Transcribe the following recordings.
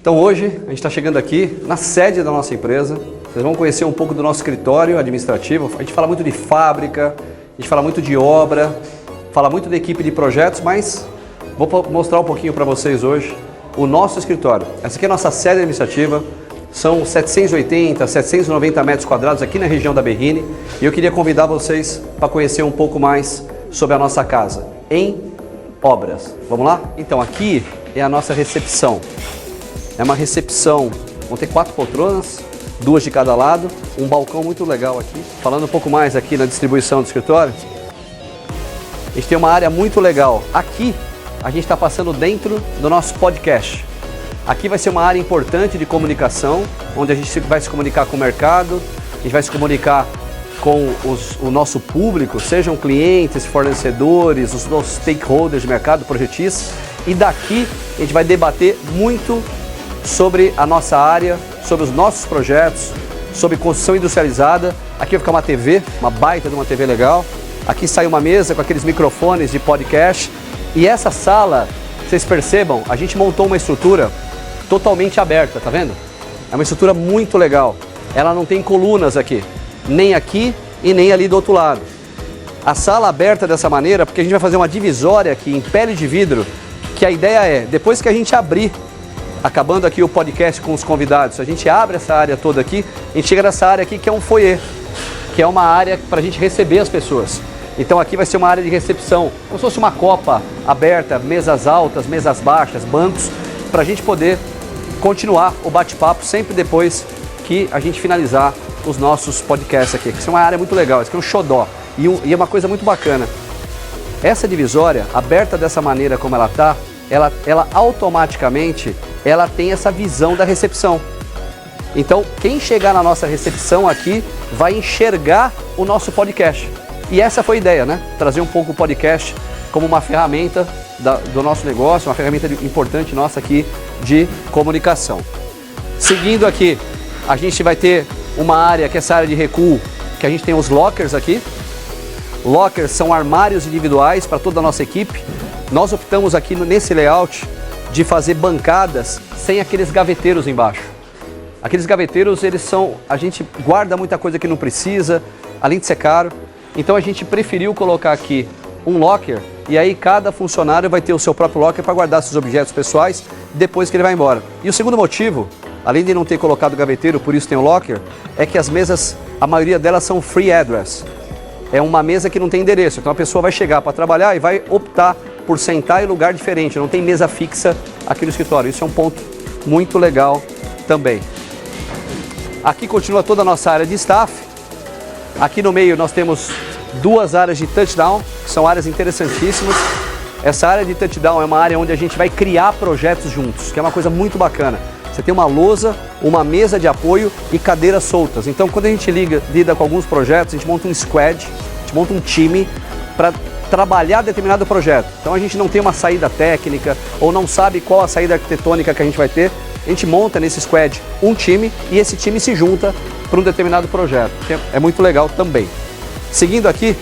Então hoje a gente está chegando aqui na sede da nossa empresa. Vocês vão conhecer um pouco do nosso escritório administrativo. A gente fala muito de fábrica, a gente fala muito de obra, fala muito da equipe de projetos, mas vou mostrar um pouquinho para vocês hoje o nosso escritório. Essa aqui é a nossa sede administrativa. São 780, 790 metros quadrados aqui na região da Berrini. E eu queria convidar vocês para conhecer um pouco mais sobre a nossa casa em obras. Vamos lá? Então aqui é a nossa recepção. É uma recepção, vão ter 4 poltronas, 2 de cada lado, um balcão muito legal aqui. Falando um pouco mais aqui na distribuição do escritório, a gente tem uma área muito legal. Aqui a gente está passando dentro do nosso podcast. Aqui vai ser uma área importante de comunicação, onde a gente vai se comunicar com o mercado, a gente vai se comunicar com o nosso público, sejam clientes, fornecedores, os nossos stakeholders de mercado, projetistas. E daqui a gente vai debater muito sobre a nossa área, sobre os nossos projetos, sobre construção industrializada. Aqui vai ficar uma TV, uma baita de uma TV legal. Aqui sai uma mesa com aqueles microfones de podcast. E essa sala, vocês percebam, a gente montou uma estrutura totalmente aberta, tá vendo? É uma estrutura muito legal. Ela não tem colunas aqui, nem aqui e nem ali do outro lado. A sala aberta dessa maneira, porque a gente vai fazer uma divisória aqui em pele de vidro, que a ideia é, depois que a gente abrir, acabando aqui o podcast com os convidados, a gente abre essa área toda aqui, a gente chega nessa área aqui que é um foyer, que é uma área para a gente receber as pessoas. Então aqui vai ser uma área de recepção, como se fosse uma copa aberta, mesas altas, mesas baixas, bancos, para a gente poder continuar o bate-papo sempre depois que a gente finalizar os nossos podcasts aqui, que é uma área muito legal, isso aqui é um xodó e é uma coisa muito bacana. Essa divisória, aberta dessa maneira como ela está, ela automaticamente ela tem essa visão da recepção. Então, quem chegar na nossa recepção aqui vai enxergar o nosso podcast. E essa foi a ideia, né? Trazer um pouco o podcast como uma ferramenta do nosso negócio, uma ferramenta importante nossa aqui de comunicação. Seguindo aqui, a gente vai ter uma área que é essa área de recuo, que a gente tem os lockers aqui. Lockers são armários individuais para toda a nossa equipe. Nós optamos aqui nesse layout de fazer bancadas sem aqueles gaveteiros embaixo. Aqueles gaveteiros, a gente guarda muita coisa que não precisa, além de ser caro. Então a gente preferiu colocar aqui um locker e aí cada funcionário vai ter o seu próprio locker para guardar seus objetos pessoais depois que ele vai embora. E o segundo motivo, além de não ter colocado gaveteiro, por isso tem o locker, é que as mesas, a maioria delas são free address. É uma mesa que não tem endereço, então a pessoa vai chegar para trabalhar e vai optar por sentar em lugar diferente, não tem mesa fixa aqui no escritório. Isso é um ponto muito legal também. Aqui continua toda a nossa área de staff. Aqui no meio nós temos 2 áreas de touchdown, que são áreas interessantíssimas. Essa área de touchdown é uma área onde a gente vai criar projetos juntos, que é uma coisa muito bacana. Você tem uma lousa, uma mesa de apoio e cadeiras soltas. Então, quando a gente lida com alguns projetos, a gente monta um squad, a gente monta um time para trabalhar determinado projeto. Então, a gente não tem uma saída técnica ou não sabe qual a saída arquitetônica que a gente vai ter. A gente monta nesse squad um time e esse time se junta para um determinado projeto. É muito legal também. Seguindo aqui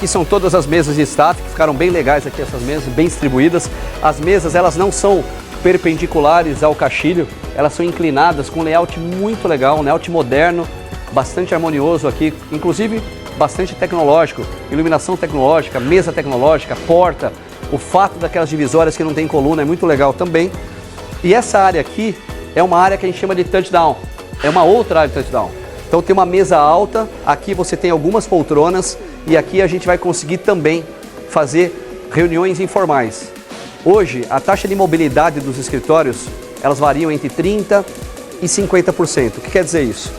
são todas as mesas de staff, que ficaram bem legais aqui, essas mesas, bem distribuídas. As mesas, elas não são perpendiculares ao caixilho, elas são inclinadas com um layout muito legal, um layout moderno, bastante harmonioso aqui, inclusive bastante tecnológico, iluminação tecnológica, mesa tecnológica, porta, o fato daquelas divisórias que não tem coluna é muito legal também. E essa área aqui é uma área que a gente chama de touchdown, é uma outra área de touchdown. Então tem uma mesa alta, aqui você tem algumas poltronas e aqui a gente vai conseguir também fazer reuniões informais. Hoje, a taxa de mobilidade dos escritórios, elas variam entre 30% e 50%. O que quer dizer isso?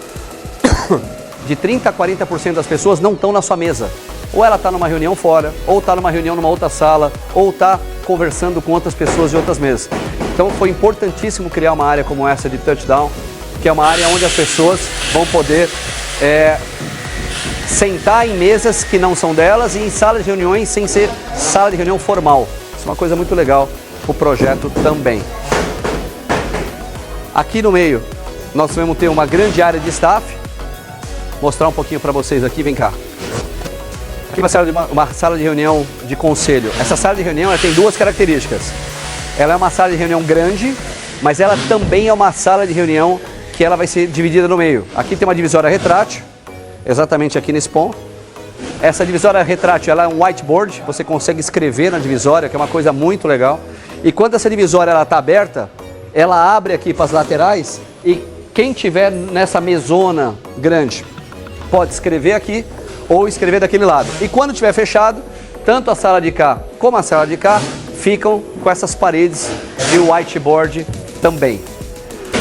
De 30% a 40% das pessoas não estão na sua mesa. Ou ela está numa reunião fora, ou está numa reunião numa outra sala, ou está conversando com outras pessoas de outras mesas. Então foi importantíssimo criar uma área como essa de touchdown, que é uma área onde as pessoas vão poder sentar em mesas que não são delas e em salas de reuniões sem ser sala de reunião formal. Isso é uma coisa muito legal para o projeto também. Aqui no meio nós vamos ter uma grande área de staff. Mostrar um pouquinho para vocês aqui, vem cá. Aqui uma sala de reunião de conselho. Essa sala de reunião ela tem 2 características. Ela é uma sala de reunião grande mas ela também é uma sala de reunião que ela vai ser dividida no meio. Aqui tem uma divisória retrátil, exatamente aqui nesse ponto. Essa divisória retrátil, ela é um whiteboard, você consegue escrever na divisória, que é uma coisa muito legal. E quando essa divisória está aberta, ela abre aqui para as laterais e quem tiver nessa mesona grande pode escrever aqui ou escrever daquele lado. E quando estiver fechado, tanto a sala de cá como a sala de cá ficam com essas paredes de whiteboard também.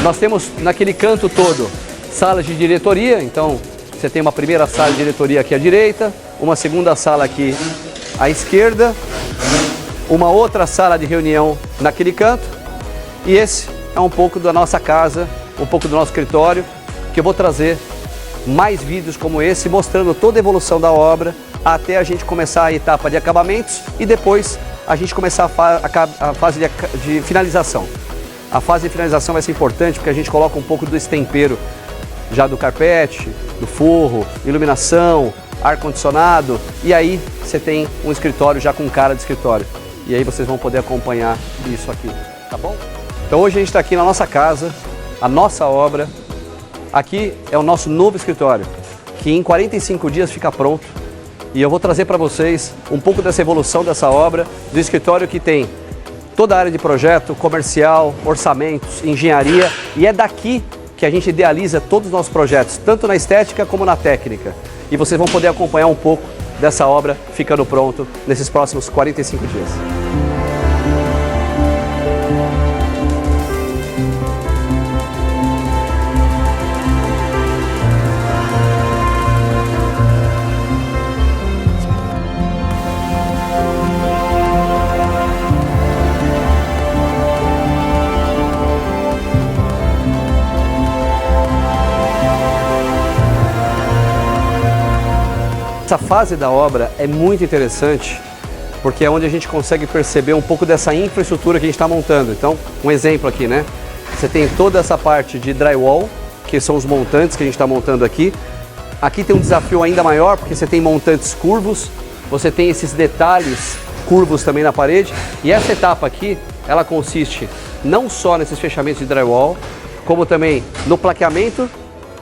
Nós temos naquele canto todo salas de diretoria, então você tem uma primeira sala de diretoria aqui à direita, uma segunda sala aqui à esquerda, uma outra sala de reunião naquele canto, e esse é um pouco da nossa casa, um pouco do nosso escritório, que eu vou trazer mais vídeos como esse, mostrando toda a evolução da obra, até a gente começar a etapa de acabamentos e depois a gente começar a fase de finalização. A fase de finalização vai ser importante porque a gente coloca um pouco desse tempero já do carpete, do forro, iluminação, ar-condicionado, e aí você tem um escritório já com cara de escritório. E aí vocês vão poder acompanhar isso aqui, tá bom? Então hoje a gente está aqui na nossa casa, a nossa obra. Aqui é o nosso novo escritório, que em 45 dias fica pronto. E eu vou trazer para vocês um pouco dessa evolução dessa obra, do escritório que tem toda a área de projeto, comercial, orçamentos, engenharia, e é daqui que a gente idealiza todos os nossos projetos, tanto na estética como na técnica. E vocês vão poder acompanhar um pouco dessa obra ficando pronto nesses próximos 45 dias. Essa fase da obra é muito interessante porque é onde a gente consegue perceber um pouco dessa infraestrutura que a gente está montando. Então, um exemplo aqui, né? Você tem toda essa parte de drywall, que são os montantes que a gente está montando aqui. Aqui tem um desafio ainda maior porque você tem montantes curvos, você tem esses detalhes curvos também na parede. E essa etapa aqui, ela consiste não só nesses fechamentos de drywall, como também no plaqueamento,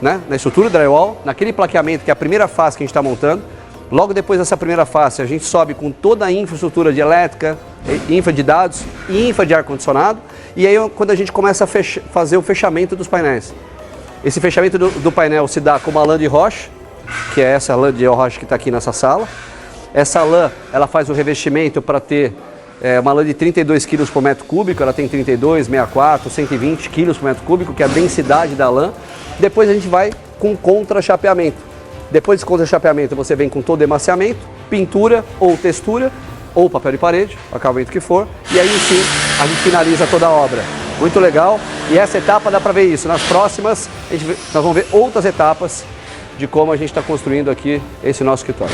né, na estrutura do drywall, naquele plaqueamento que é a primeira fase que a gente está montando. Logo depois dessa primeira fase, a gente sobe com toda a infraestrutura de elétrica, infra de dados e infra de ar-condicionado. E aí quando a gente começa a fazer o fechamento dos painéis. Esse fechamento do painel se dá com uma lã de rocha, que é essa lã de rocha que está aqui nessa sala. Essa lã, ela faz o revestimento para ter uma lã de 32 kg por metro cúbico, ela tem 32, 64, 120 kg por metro cúbico, que é a densidade da lã. Depois a gente vai com contra-chapeamento. Depois desse contra-chapeamento você vem com todo o emaciamento, pintura ou textura, ou papel de parede, o acabamento que for, e aí sim a gente finaliza toda a obra. Muito legal, e essa etapa dá para ver isso. Nas próximas nós vamos ver outras etapas de como a gente está construindo aqui esse nosso escritório.